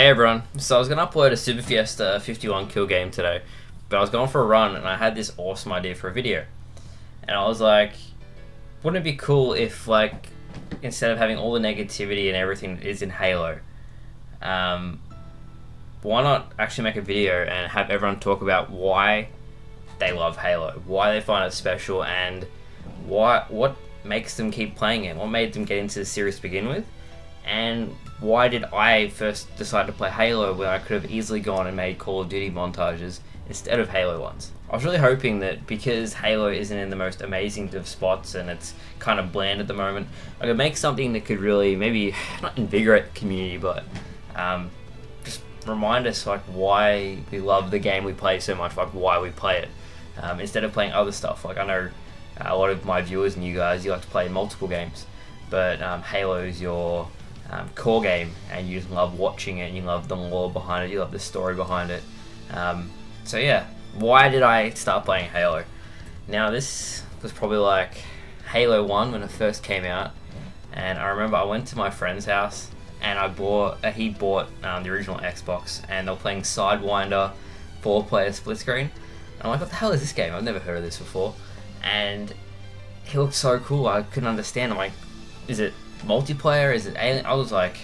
Hey everyone, so I was going to upload a Super Fiesta 51 kill game today, but I was going for a run and I had this awesome idea for a video. And I was like, wouldn't it be cool if, like, instead of having all the negativity and everything that is in Halo, why not actually make a video and have everyone talk about why they love Halo, why they find it special, and what makes them keep playing it, what made them get into the series to begin with, and why did I first decide to play Halo when I could have easily gone and made Call of Duty montages instead of Halo ones. I was really hoping that because Halo isn't in the most amazing of spots and it's kind of bland at the moment, I could make something that could really maybe not invigorate the community, but just remind us like why we love the game we play so much, like why we play it, instead of playing other stuff. Like I know a lot of my viewers and you guys, you like to play multiple games, but Halo is your core game and you just love watching it and you love the lore behind it, you love the story behind it. So yeah, why did I start playing Halo? Now this was probably like Halo 1 when it first came out, and I remember I went to my friend's house and he bought the original Xbox, and they were playing Sidewinder 4-player split screen, and I'm like, what the hell is this game? I've never heard of this before. And he looked so cool, I couldn't understand. I'm like, is it multiplayer? Is it alien? I was like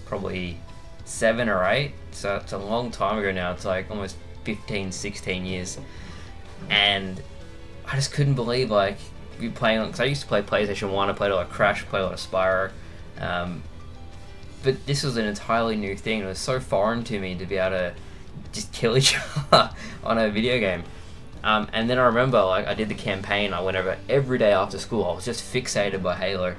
probably 7 or 8, so it's a long time ago now. It's like almost 15, 16 years, and I just couldn't believe like you playing, because I used to play PlayStation 1, I played a lot of Crash, played a lot of Spyro, but this was an entirely new thing. It was so foreign to me to be able to just kill each other on a video game. And then I remember like I did the campaign, I went over every day after school. I was just fixated by Halo.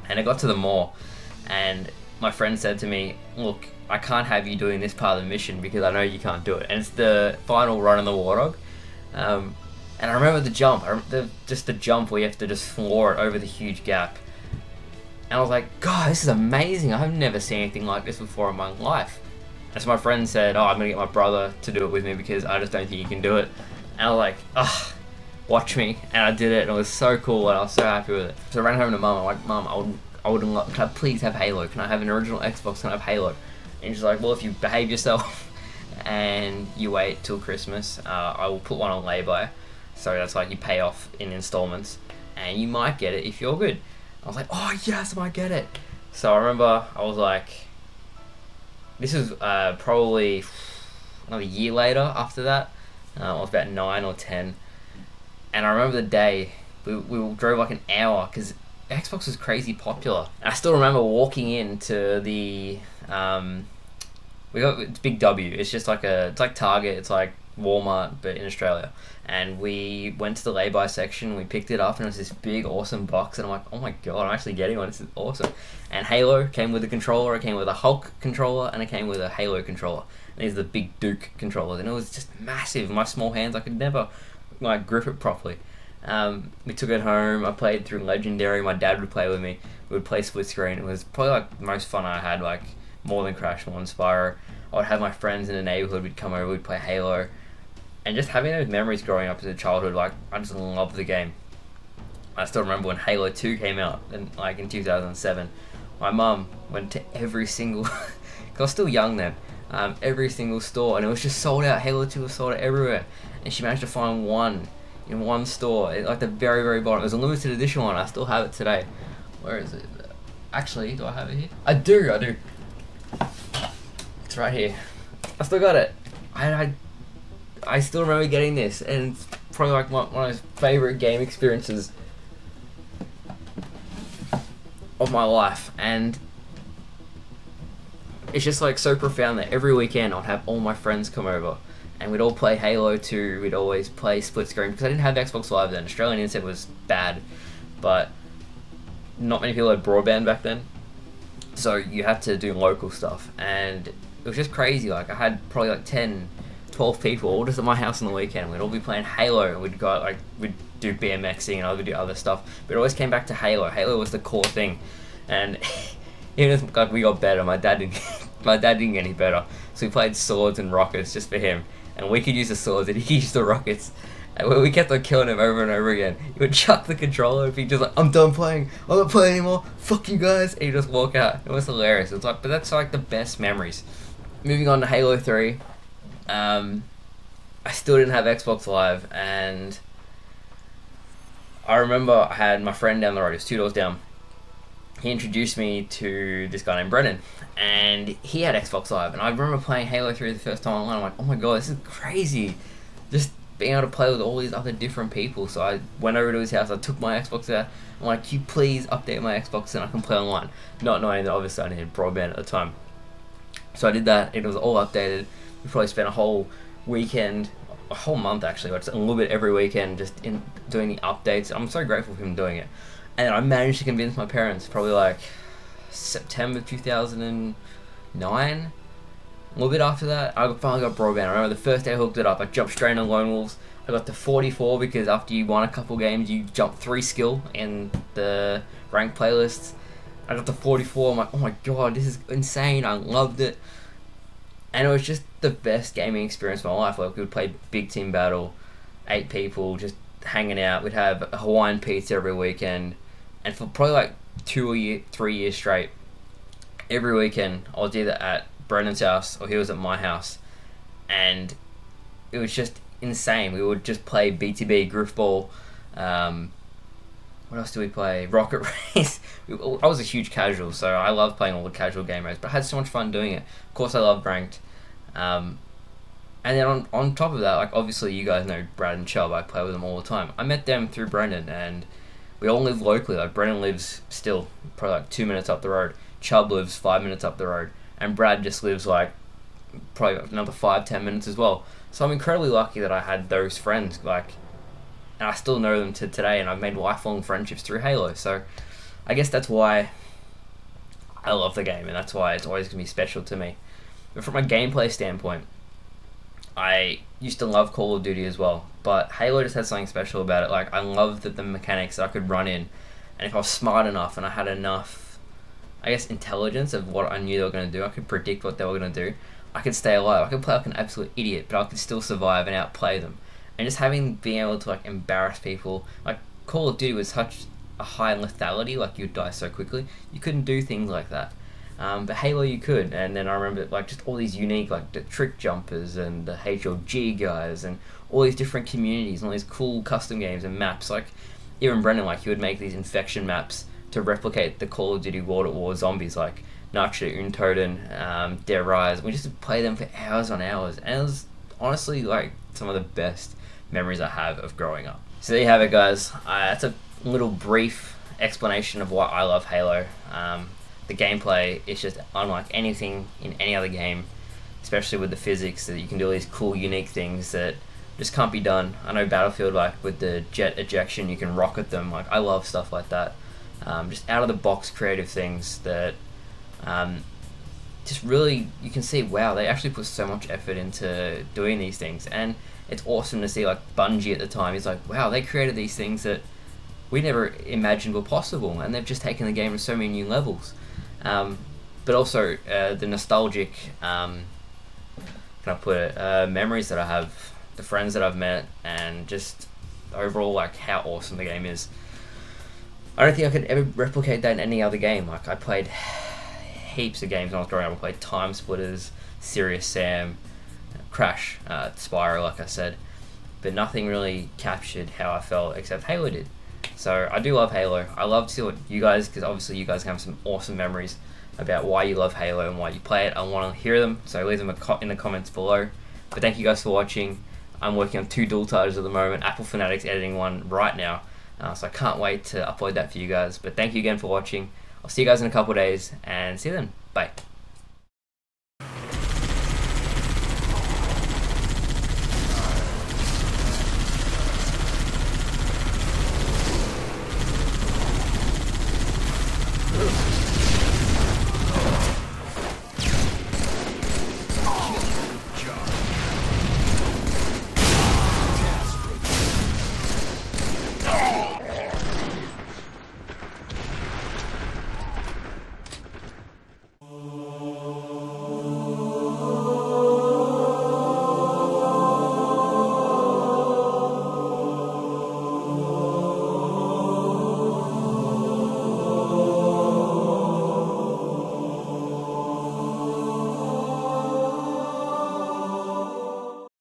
And I got to the mall, and my friend said to me, look, I can't have you doing this part of the mission because I know you can't do it. And it's the final run in the Warthog. And I remember the jump, just the jump where you have to just floor it over the huge gap. And I was like, God, this is amazing. I've never seen anything like this before in my life. And so my friend said, oh, I'm going to get my brother to do it with me because I just don't think he can do it. And I was like, ugh. Watch me, and I did it, and it was so cool, and I was so happy with it. So I ran home to Mum. I'm like, Mum, I would love, can I please have Halo? Can I have an original Xbox? Can I have Halo? And she's like, well, if you behave yourself and you wait till Christmas, I will put one on lay-by. So that's like you pay off in installments, and you might get it if you're good. I was like, oh yes, I might get it. So I remember I was like, this was probably another year later after that. I was about 9 or 10. And I remember the day, we drove like an hour because Xbox was crazy popular. And I still remember walking into the, it's Big W. It's just like it's like Target, it's like Walmart, but in Australia. And we went to the lay-by section, we picked it up, and it was this big, awesome box. And I'm like, oh my God, I'm actually getting one, this is awesome. And Halo came with a controller, it came with a Hulk controller, and it came with a Halo controller. And these are the big Duke controllers, and it was just massive. My small hands, I could never like grip it properly. We took it home, I played through Legendary, my dad would play with me, we would play split screen. It was probably like the most fun I had, like more than Crash, more than Spyro. I would have my friends in the neighborhood, we'd come over, we'd play Halo, and just having those memories growing up as a childhood, like I just loved the game. I still remember when Halo 2 came out, like in 2007, my mum went to every single, cause I was still young then, every single store, and it was just sold out. Halo 2 was sold out everywhere, and she managed to find one in one store, like the very, very bottom. It was a limited edition one. I still have it today. Where is it? Actually, do I have it here? I do. It's right here. I still got it. I still remember getting this, and it's probably like one of those favorite game experiences of my life. And it's just like so profound that every weekend I'd have all my friends come over and we'd all play Halo 2, we'd always play split screen, because I didn't have Xbox Live then. Australian internet was bad, but not many people had broadband back then, so you had to do local stuff, and it was just crazy. Like I had probably like 10, 12 people all just at my house on the weekend. We'd all be playing Halo, and we'd go like, we'd do BMXing and I would do other stuff, but it always came back to Halo. Halo was the core thing, and even as like we got better, my dad didn't get any better, so we played swords and rockets just for him, and we could use the swords and he could use the rockets, And we kept on killing him over and over again. He would chuck the controller if he just like, I'm done playing, I'm not playing anymore, fuck you guys, and he'd just walk out. It was hilarious. It's like, but that's like the best memories. Moving on to Halo 3, I still didn't have Xbox Live, and I remember I had my friend down the road, he was 2 doors down. He introduced me to this guy named Brennan, and he had Xbox Live, and I remember playing Halo 3 the first time online. I'm like, oh my god, this is crazy. Just being able to play with all these other different people. So I went over to his house, I took my Xbox out, I'm like, can you please update my Xbox and I can play online? Not knowing that obviously I needed broadband at the time. So I did that, it was all updated. We probably spent a whole weekend, a whole month actually, but a little bit every weekend just in doing the updates. I'm so grateful for him doing it. And I managed to convince my parents, probably like September 2009. A little bit after that, I finally got broadband. I remember the first day I hooked it up, I jumped straight on Lone Wolves. I got to 44 because after you won a couple games, you jump 3 skill in the rank playlists. I got to 44, I'm like, oh my god, this is insane, I loved it. And it was just the best gaming experience of my life. Like, we would play big team battle, 8 people, just hanging out. We'd have a Hawaiian pizza every weekend. And for probably like 3 years straight, every weekend I was either at Brendan's house or he was at my house, and it was just insane. We would just play BTB, Griffball. What else do we play? Rocket Race. I was a huge casual, so I loved playing all the casual game modes, but I had so much fun doing it. Of course, I loved ranked. And then on top of that, like obviously you guys know Brad and Chubb. I play with them all the time. I met them through Brendan, and we all live locally. Like Brendan lives still probably like 2 minutes up the road. Chubb lives 5 minutes up the road, and Brad just lives like probably another 5-10 minutes as well. So I'm incredibly lucky that I had those friends. Like, and I still know them to today, and I've made lifelong friendships through Halo. So I guess that's why I love the game, and that's why it's always gonna be special to me. But from a gameplay standpoint, I used to love Call of Duty as well, but Halo just had something special about it. Like, I loved that the mechanics that I could run in, and if I was smart enough and I had enough, I guess, intelligence of what I knew they were going to do, I could predict what they were going to do, I could stay alive. I could play like an absolute idiot, but I could still survive and outplay them. And just being able to like embarrass people, like Call of Duty was such a high lethality, like you'd die so quickly, you couldn't do things like that. But Halo you could, and then I remember like just all these unique, like the trick jumpers and the HLG guys and all these different communities and all these cool custom games and maps. Like even Brendan, like he would make these infection maps to replicate the Call of Duty World at War zombies, like Nacho, Untoden, Der Rise. We just play them for hours on hours, and it was honestly like some of the best memories I have of growing up. So there you have it, guys. That's a little brief explanation of why I love Halo. The gameplay is just unlike anything in any other game, especially with the physics, that you can do all these cool, unique things that just can't be done. I know Battlefield, like with the jet ejection, you can rocket them. Like, I love stuff like that. Just out of the box creative things that just really, you can see, wow, they actually put so much effort into doing these things. And it's awesome to see, like, Bungie at the time is like, wow, they created these things that we never imagined were possible, and they've just taken the game to so many new levels. But also the nostalgic, can I put it, memories that I have, the friends that I've met, and just overall like how awesome the game is. I don't think I could ever replicate that in any other game. Like, I played heaps of games when I was growing up. I played Time Splitters, Serious Sam, Crash, Spyro, like I said, but nothing really captured how I felt except Halo did. So I do love Halo. I love to see what you guys, because obviously you guys have some awesome memories about why you love Halo and why you play it. I want to hear them, so leave them in the comments below. But thank you guys for watching. I'm working on 2 dual titles at the moment. Apple Fanatics editing one right now, so I can't wait to upload that for you guys. But thank you again for watching. I'll see you guys in a couple of days, and see you then. Bye.